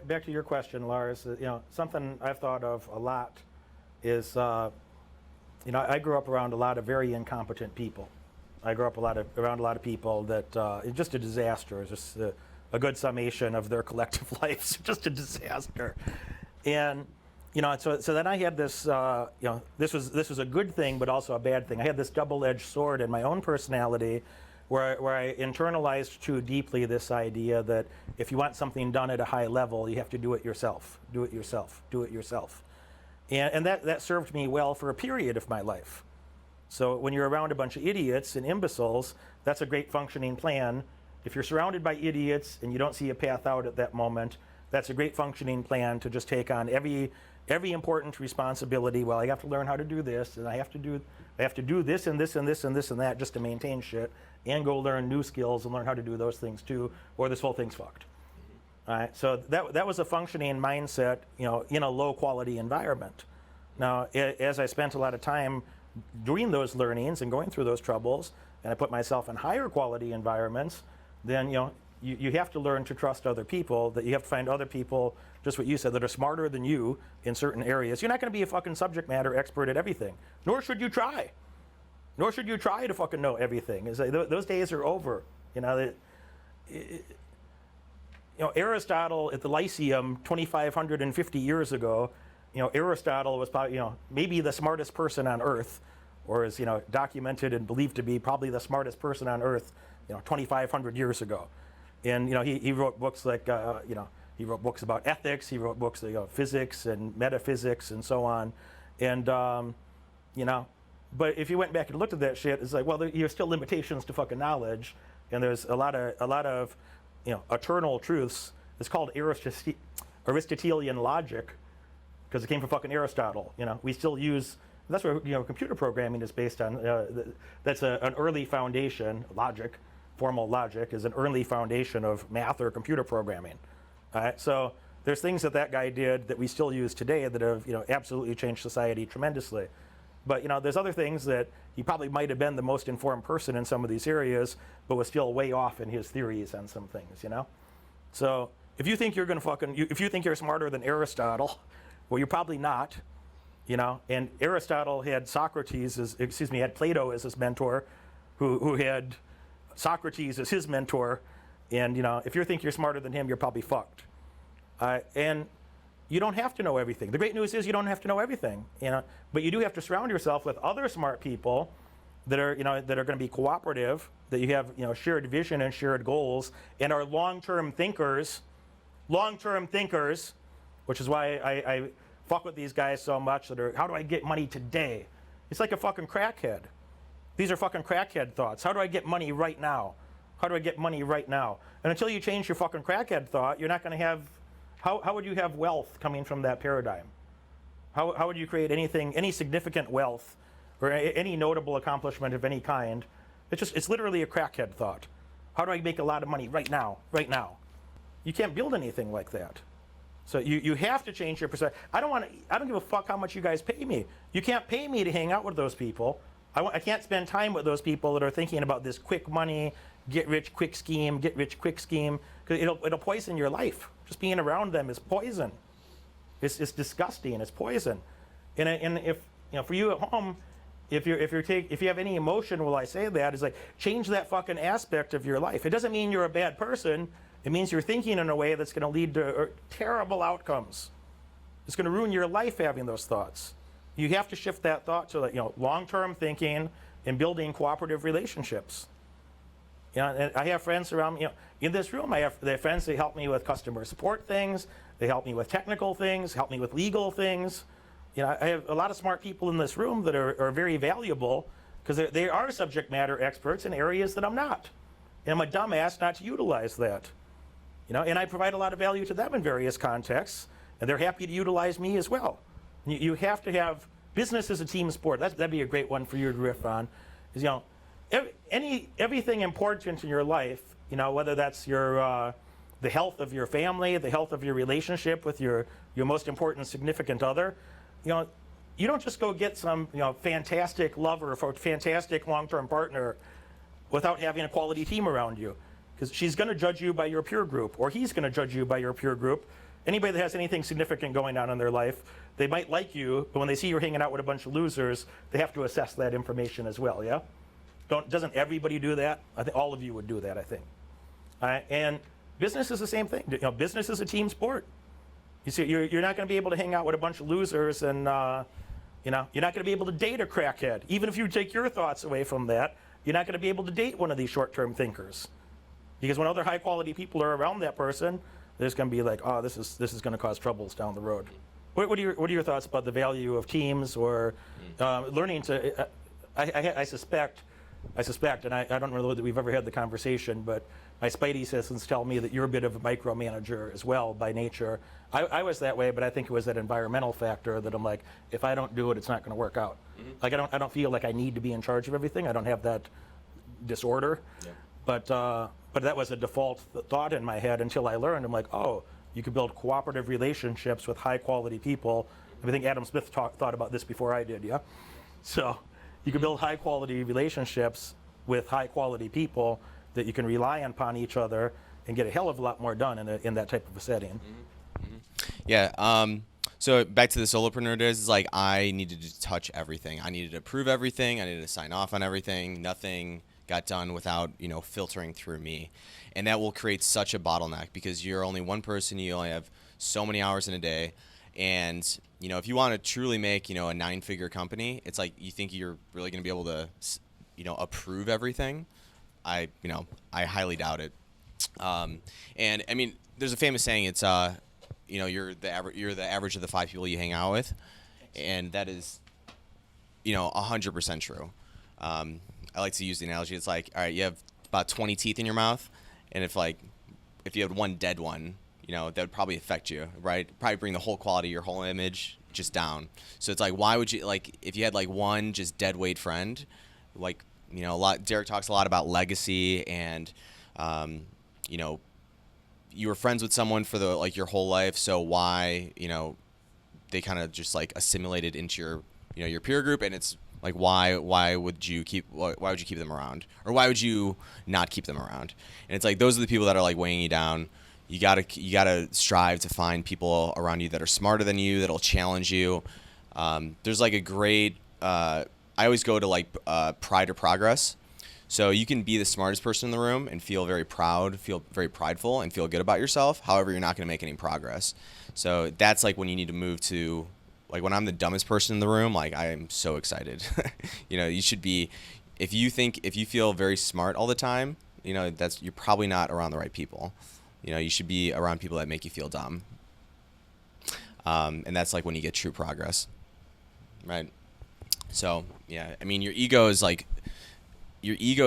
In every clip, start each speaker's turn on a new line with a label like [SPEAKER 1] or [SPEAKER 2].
[SPEAKER 1] Back to your question, Lars. Something I've thought of a lot is, I grew up around a lot of very incompetent people. I grew up around a lot of people that it's just a disaster. It's just a good summation of their collective lives. Just a disaster. And so then I had this. This was a good thing, but also a bad thing. I had this double-edged sword in my own personality, where I internalized too deeply this idea that if you want something done at a high level, you have to do it yourself. Do it yourself. Do it yourself. And that served me well for a period of my life. So when you're around a bunch of idiots and imbeciles, that's a great functioning plan. If you're surrounded by idiots and you don't see a path out at that moment, that's a great functioning plan to just take on every important responsibility. Well, I have to learn how to do this, and I have to do this and this and this and this and that just to maintain shit, and go learn new skills and learn how to do those things too, or this whole thing's fucked. All right, so that was a functioning mindset, in a low quality environment. Now, as I spent a lot of time doing those learnings and going through those troubles, and I put myself in higher quality environments, then you have to learn to trust other people, that you have to find other people, just what you said, that are smarter than you in certain areas. You're not going to be a fucking subject matter expert at everything, nor should you try. Nor should you try to fucking know everything. It's like, those days are over. Aristotle at the Lyceum 2,550 years ago, Aristotle was probably, maybe the smartest person on earth, or is, documented and believed to be probably the smartest person on earth, 2,500 years ago. And, he wrote books like, he wrote books about ethics, he wrote books, physics and metaphysics and so on. And, but if you went back and looked at that shit, it's like, well, there's still limitations to fucking knowledge, and there's a lot of eternal truths. It's called Aristotelian logic, because it came from fucking Aristotle. We still use, that's what computer programming is based on. That's an early foundation. Logic, formal logic, is an early foundation of math or computer programming. All right, so there's things that guy did that we still use today that have absolutely changed society tremendously. But there's other things that he probably might have been the most informed person in some of these areas, but was still way off in his theories on some things. So if you think if you think you're smarter than Aristotle, well, you're probably not. And Aristotle had had Plato as his mentor, who had Socrates as his mentor. And if you think you're smarter than him, you're probably fucked. And you don't have to know everything. The great news is you don't have to know everything, but you do have to surround yourself with other smart people that are, that are going to be cooperative, that you have, shared vision and shared goals, and are long-term thinkers, which is why I fuck with these guys so much that are, how do I get money today? It's like a fucking crackhead. These are fucking crackhead thoughts. How do I get money right now? How do I get money right now? And until you change your fucking crackhead thought, you're not going to have, how would you have wealth coming from that paradigm? How would you create any significant wealth or any notable accomplishment of any kind? It's literally a crackhead thought. How do I make a lot of money right now? You can't build anything like that. So you have to change your perspective. I don't give a fuck how much you guys pay me. You can't pay me to hang out with those people. I can't spend time with those people that are thinking about this quick money, get rich quick scheme, because it'll poison your life. Just being around them is poison. It's disgusting. It's poison. And if for you at home, if you have any emotion while I say that, is like, change that fucking aspect of your life. It doesn't mean you're a bad person. It means you're thinking in a way that's going to lead to terrible outcomes. It's going to ruin your life having those thoughts. You have to shift that thought to long-term thinking and building cooperative relationships. And I have friends around me. In this room, I have friends that help me with customer support things. They help me with technical things, help me with legal things. I have a lot of smart people in this room that are very valuable because they are subject matter experts in areas that I'm not. And I'm a dumbass not to utilize that. And I provide a lot of value to them in various contexts, and they're happy to utilize me as well. You have to have business as a team sport. That'd be a great one for you to riff on. Is everything important in your life, whether that's the health of your family, the health of your relationship with your most important significant other, you don't just go get some fantastic lover or fantastic long-term partner without having a quality team around you. because she's going to judge you by your peer group, or he's going to judge you by your peer group. Anybody that has anything significant going on in their life, they might like you, but when they see you're hanging out with a bunch of losers, they have to assess that information as well, yeah? Doesn't everybody do that? I think all of you would do that, I think. And business is the same thing. Business is a team sport. You see, you're not going to be able to hang out with a bunch of losers, and you're not going to be able to date a crackhead. Even if you take your thoughts away from that, you're not going to be able to date one of these short-term thinkers. Because when other high-quality people are around that person, there's going to be like, oh, this is going to cause troubles down the road. What are your thoughts about the value of teams, or learning to? I suspect, and I don't know that we've ever had the conversation, but my spidey systems tell me that you're a bit of a micromanager as well by nature. I was that way, but I think it was that environmental factor that I'm like, if I don't do it, it's not going to work out. Mm-hmm. Like I don't feel like I need to be in charge of everything. I don't have that disorder, yeah. But that was a default thought in my head until I learned. I'm like, oh, you can build cooperative relationships with high quality people. I think Adam Smith thought about this before I did, yeah? So you can build high quality relationships with high quality people that you can rely upon each other and get a hell of a lot more done in that type of a setting.
[SPEAKER 2] Mm-hmm. Mm-hmm. Yeah. So back to the solopreneur days, is like I needed to touch everything. I needed to approve everything. I needed to sign off on everything. Nothing got done without, filtering through me. And that will create such a bottleneck because you're only one person. You only have so many hours in a day. And, if you want to truly make, a 9-figure company, it's like you think you're really going to be able to, approve everything. I highly doubt it. And I mean, there's a famous saying. It's, you're the average of the 5 people you hang out with. And that is, 100% true. I like to use the analogy. It's like, all right, you have about 20 teeth in your mouth. And if you had one dead one, that would probably affect you, right? Probably bring the whole quality of your whole image just down. So it's like, why would you, if you had one just dead weight friend, Derek talks a lot about legacy and, you were friends with someone for your whole life. So why, they kind of just assimilated into your peer group, and it's like, why would you keep them around, or why would you not keep them around? And it's like, those are the people that are weighing you down. You gotta strive to find people around you that are smarter than you, that'll challenge you. There's a great, I always go to pride or progress. So you can be the smartest person in the room and feel very proud, feel very prideful, and feel good about yourself. However, you're not going to make any progress. So that's when you need to move to, when I'm the dumbest person in the room, I am so excited. You should be, if you feel very smart all the time, you're probably not around the right people. You should be around people that make you feel dumb. And that's when you get true progress, right? So yeah, I mean, your ego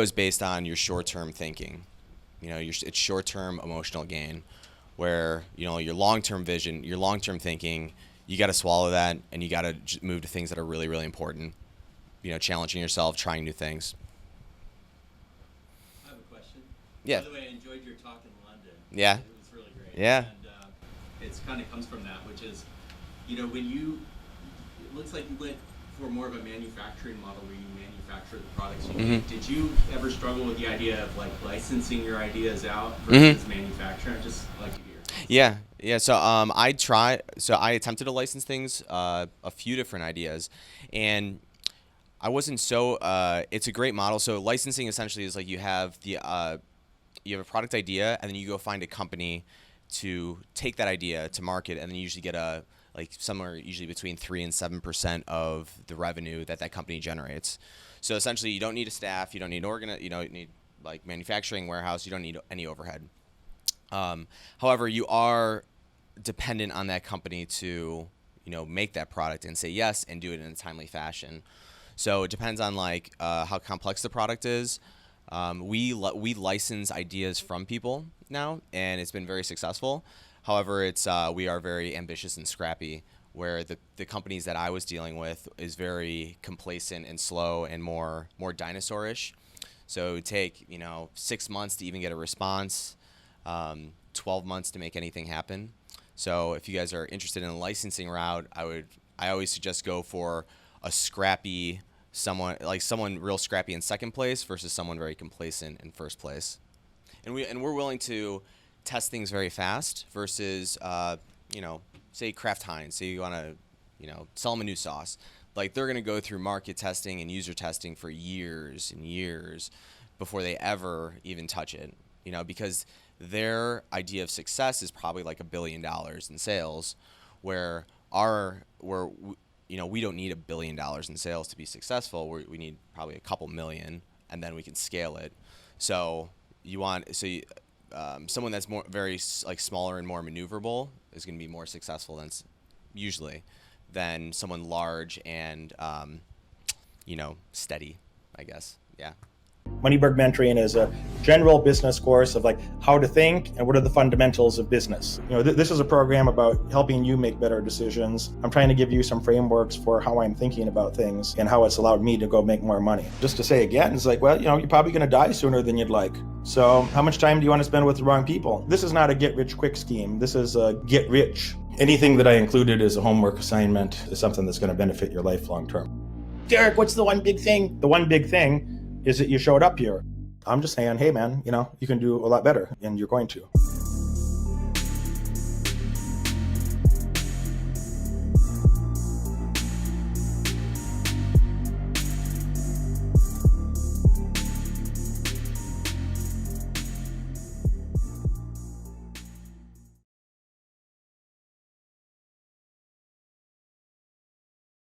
[SPEAKER 2] is based on your short-term thinking. It's short-term emotional gain, where your long-term vision, your long-term thinking, you got to swallow that, and you got to move to things that are really, really important. Challenging yourself, trying new things.
[SPEAKER 3] I have a question.
[SPEAKER 2] Yeah.
[SPEAKER 3] By the way, I enjoyed your talk in London.
[SPEAKER 2] Yeah.
[SPEAKER 3] It was really great.
[SPEAKER 2] Yeah.
[SPEAKER 3] And it kind of comes from that, which is, it looks like you went for more of a manufacturing model where you manufacture the products you make. Did you ever struggle with the idea of licensing your ideas out versus manufacturing? I'd just like to hear.
[SPEAKER 2] Yeah. So I attempted to license things, a few different ideas, and I wasn't so. It's a great model. So licensing essentially is you have you have a product idea, and then you go find a company to take that idea to market, and then you usually get somewhere usually between 3 and 7% of the revenue that company generates. So essentially, you don't need a staff, you don't need you don't need manufacturing, warehouse, you don't need any overhead. However, you are dependent on that company to make that product and say yes and do it in a timely fashion. So it depends on how complex the product is. We license ideas from people now, and it's been very successful. However, we are very ambitious and scrappy, where the companies that I was dealing with is very complacent and slow and more dinosaurish. So it would take 6 months to even get a response, 12 months to make anything happen. So if you guys are interested in a licensing route, I always suggest go for a scrappy someone real scrappy in second place versus someone very complacent in first place. and we're willing to test things very fast versus say Kraft Heinz, say you want to sell them a new sauce. Like, they're going to go through market testing and user testing for years and years before they ever even touch it, because their idea of success is probably like $1 billion in sales, where we don't need $1 billion in sales to be successful. We need probably a couple million, and then we can scale it. So someone that's very like smaller and more maneuverable is going to be more successful than someone large and steady, I guess. Yeah.
[SPEAKER 1] Moneyberg Mentoring is a general business course of like how to think and what are the fundamentals of business. This is a program about helping you make better decisions. I'm trying to give you some frameworks for how I'm thinking about things and how it's allowed me to go make more money. Just to say again, it's like, well, you're probably going to die sooner than you'd like. So how much time do you want to spend with the wrong people? This is not a get rich quick scheme. This is a get rich. Anything that I included as a homework assignment is something that's going to benefit your life long term. Derek, what's the one big thing? The one big thing is that you showed up here. I'm just saying, hey man, you can do a lot better, and you're going to.